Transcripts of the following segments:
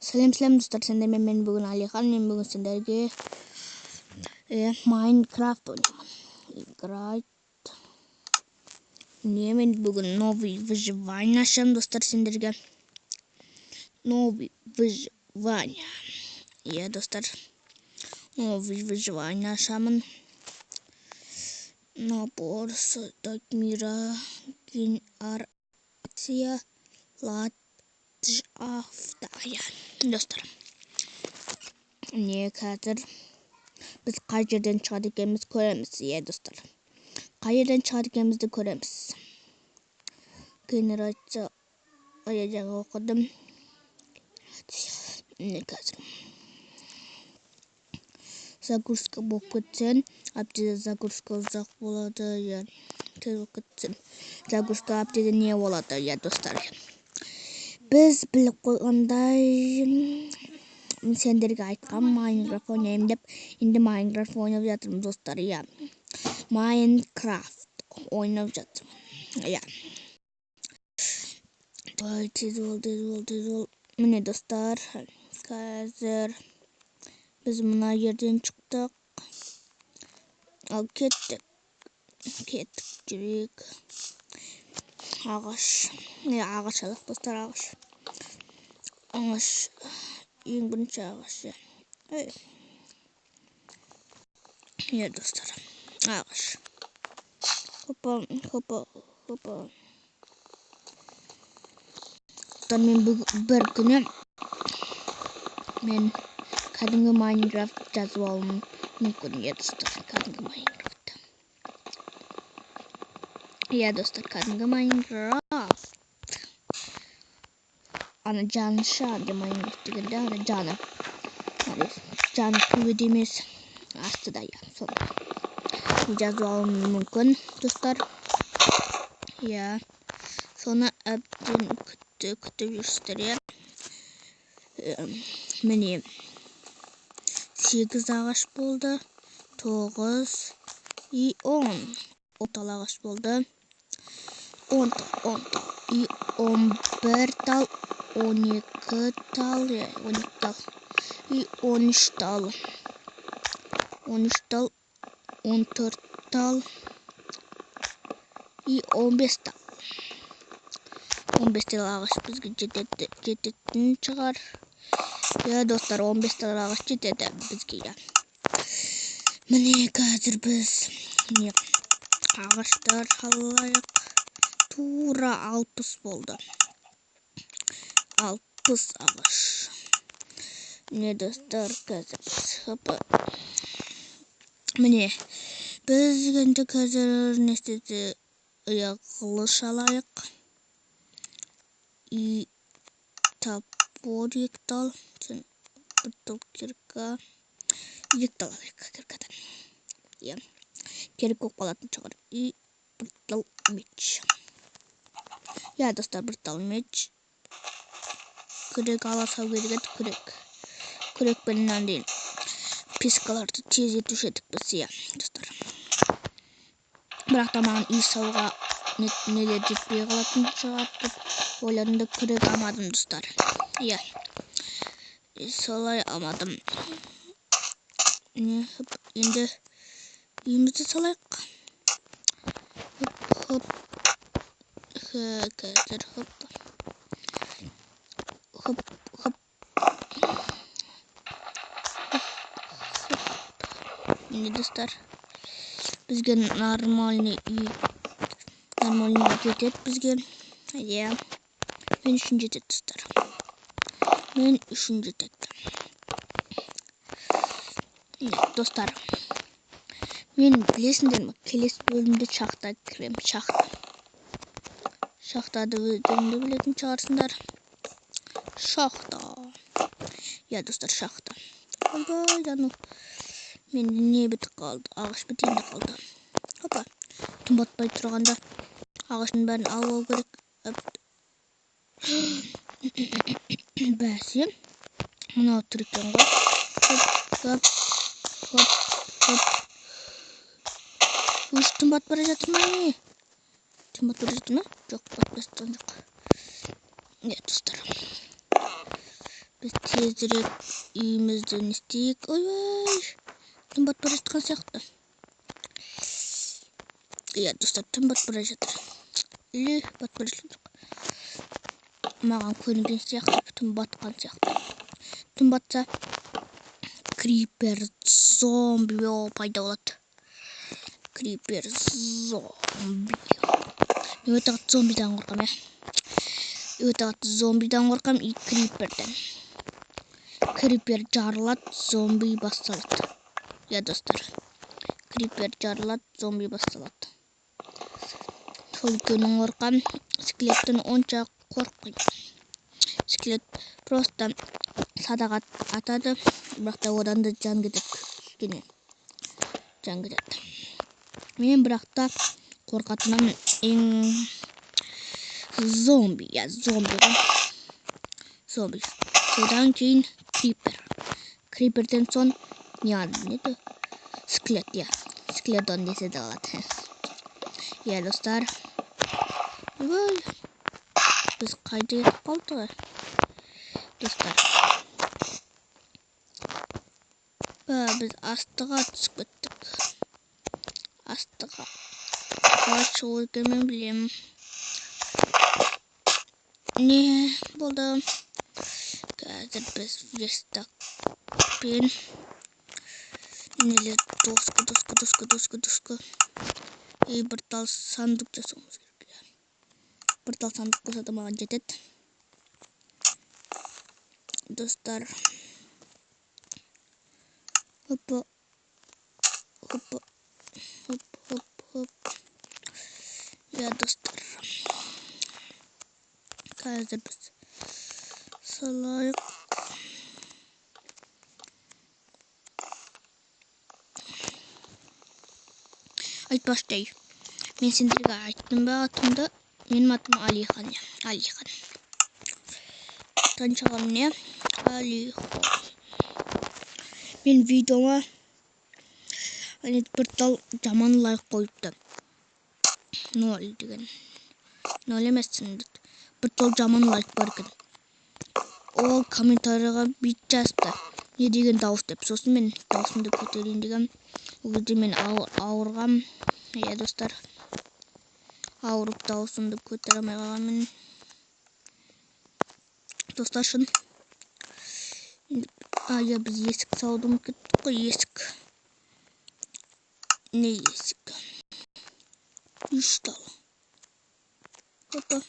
Selam dostlar, senden ben bugün Alihan. Ben bugün sizlerge Minecraft oynuyorum. Ben bugün Novi Выживание açacağım dostlar sizlerge. Novi Выживание. Ya dostlar, Novi Выживание açacağım. Nabor Sodak Mira Gün Artiya Lat Aftaya dostlar. Ne kadar biz qay yerden chiqadi ekanimizni ko'ramiz ya do'stlar. Qay yerdan chiqadi ekanimizni ko'ramiz. Generatsiya oyajag'i o'qidim. Ne kadar Zagurska bo'lib ketsin. Abdida Zagurska uzoq bo'ladi, ya'ni tez ketsin. Zagurska Abdida ne bo'ladi ya do'stlar. Biz bilib qo'yganday senderge aytqan Minecraft oynayayım deb endi Minecraft oynab жатырмыз dostlar ya. Minecraft oynab жатырмын. Ya. Tez ol. Mine dostlar. Hazır biz buna yerden çıktık. Al kettik. Jirek. Ağaç. Ya ağaç alaq dostlar ağaç. Ең бірінші ағаш ya. Ya dostlar. Ағаш. Hoppa. Men bir күні men kәдімгі Minecraft жазып алуым мүмкін ya dostlar. Kәдімгі Minecraft. Ya dostlar, kәдімгі Minecraft. Ana canı şahane Minecraft degende ana canı. Yani canı kuvvet емес astıda ya. Sonra жазып алуым мүмкін dostlar. Ya. Sonra әбден күтіп жүрсіздер ya. Міне 8 ағаш болды. 9 и 10. 10 ағаш болды. 10 и 11 тал. 12 тал и 13 тал. 13 тал. 14 тал и 15 тал. 15 тал ағаш бізге жететін шығар. Ya dostlar, 15 tane ağaç жетеді бізге ya. Mine қазір біз ağaçlar алайық. Тура 60 болды. 60 ağaç. Mine dostlar, қазір hoppa. Mine biz енді қазір не істеді? Қылыш алайық. И топор ектал. Бір кирка. Ектал алайық киркадан. Я. Керек көп қалатын шығар. И бір тал меч. Я достар, бір тал меч. Күрек ала сау керек еді, күрек. Күрекпенен дейін пескаларды тез етуші едік біз, я достар. Бірақ та маған үй сауға нелер жетпей қалатын шығар деп ойладым, күрек алмадым достар. Я. Солай алмадым. Енді үйімізді салайық. Хоп. Қазір хоп. Енді достар, бізге нормальный жетеді бізге. Я. Мен үшін жетеді достар. Мен үшін жетеді. Достар, мен білесіңдер ме? Келесі бөлімде шахта кірем. Шахтады өздеріңді білетін шығарсыңдар. Шахта. Я достар, шахта. Ойбай, жану. Менде не бітіп қалды? Ағаш бітейінде қалды. Хопа. Түн батпай тұрғанда ағаштың бәрін алу керек. Бәсе. Мынау тұр екен ғой. Хоп. Түн батып бара жатыр ма? Түн батып бара жатыр ма? Жоқ, батпастан жоқ. Ya dostlar. Біз тезірек үйімізден істейік. Ой, түн батып бара жатқан сияқты. Иә, достар, түн батып бара жатыр. Или батып бара жатқан жоқ. Маған көрінген сияқты, түн батқан сияқты. Түн батса, крипер, зомби пайда болады. Крипер, зомби. Мен өте қатты зомбидан қорқам, Өте қатты зомбидан қорқам и криперден. Крипер жарылады, зомби басталады. Я, достар. Крипер жарылады, зомби басталады. Сол екеуінен қорқам. Скелеттен онша қорқпаймын. Скелет просто садаға атады, бірақ та одан да жан кетеді. Жан кетеді. Мен бірақ та қорқатынам ең зомби. Я, зомби. Содан кейін крипер. Криперден соң неді? Скелет, я. Скелетон десе де алады. Я, достар. Біз қайда кетіп қалды? Достар. Біз астыға түсіп кеттік. Астыға. Қалай шығу екенін білемін. Не болды? Қазір біз верстакпен нелер досқа. Бір тал сандық жасауымыз керек. Бір тал сандық болса да маған жетеді. Достар. Хоп. Я, достар. Қазір біз салайық. Айтпаштай. Мен сендерге айттым ба атымды? Менің атым Алихан. Алихан. Таншығам не? Алихан. Мен видеома бір тал жаман лайк қойыпты. 0 деген. 0 емес сендер. Бір тал жаман лайк бар екен. Ол комментарияға бит жазыпты. Не деген дауыс деп. Сосын мен даусымды көтерейін деген. Ол кезде мен ауырғам. Я, достар. Ауырып даусымды көтере алмай қалғанмын. Достар, шын. Я, біз есік салуды ұмытып қой, есік. Не есік? 3 тал. Опа.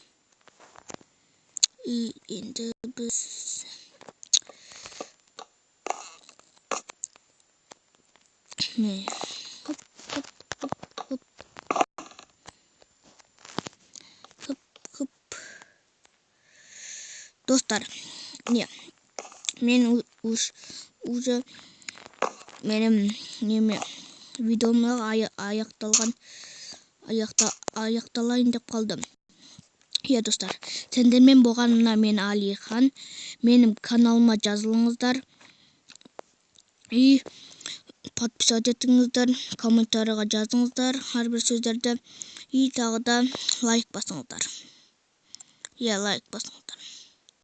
И енді біз не? Хоп. Достар, не? Мен уже менің неме видеомда аяқталайын деп қалдым. Я, достар, сендермен болғанымна мен Алихан. Менің каналыма жазылыңыздар. И подписать етіңіздер, комментарияға жазыңыздар, әрбір сөздерді. И тағы да лайк басыңыздар. Я, лайк басыңыздар.